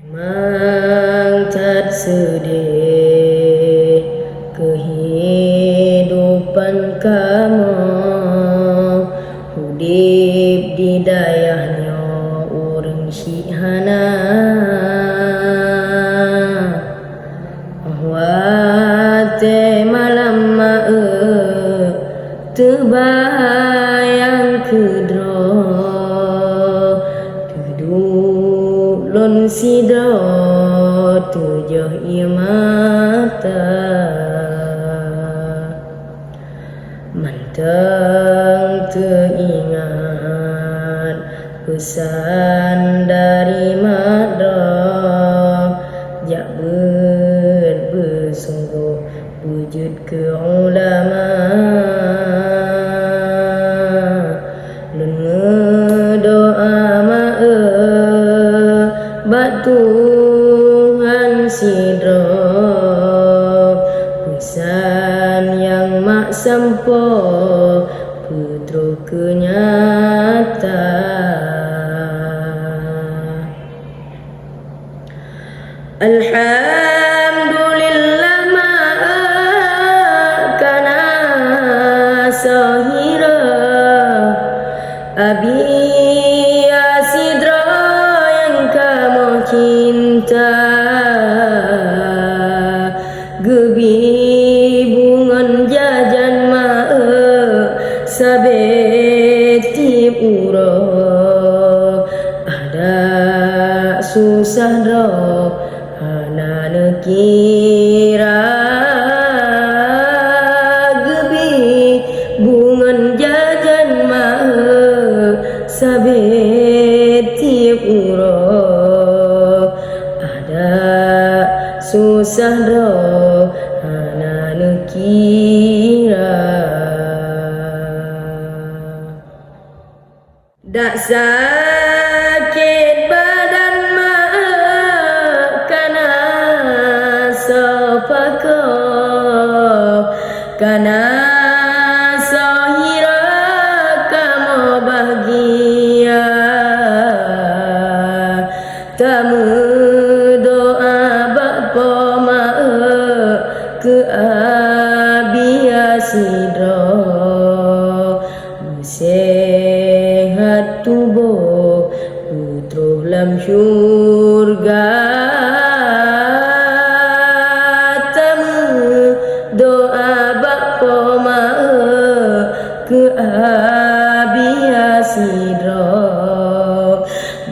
Memang tak sedih kehidupan kamu hudip di dayahnya urang syihana wate malam tebayang kedro tudulun sidro tujuh mata manteng teringat pesan dari madra jak bersungguh wujud ke ulama lun ngedoa bat Tuhan sidro pesan yang mak sampo putra kenyata Alhamdulillah kana sahira abi asidra yang kamu cinta gebi bungan jajan sabeti uro ada susah dro ana nekira gebi bungan jajan sabeti uro ada susah dro ana nekira dak sakit badan kana sopako kana sahira kamu bahagia tamu doa bapa ke abiasidro sehat tubuh putra lam syurga tamu doa bapa ke abiasidro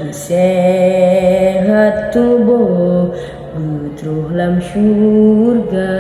sehat tubuh putra lam syurga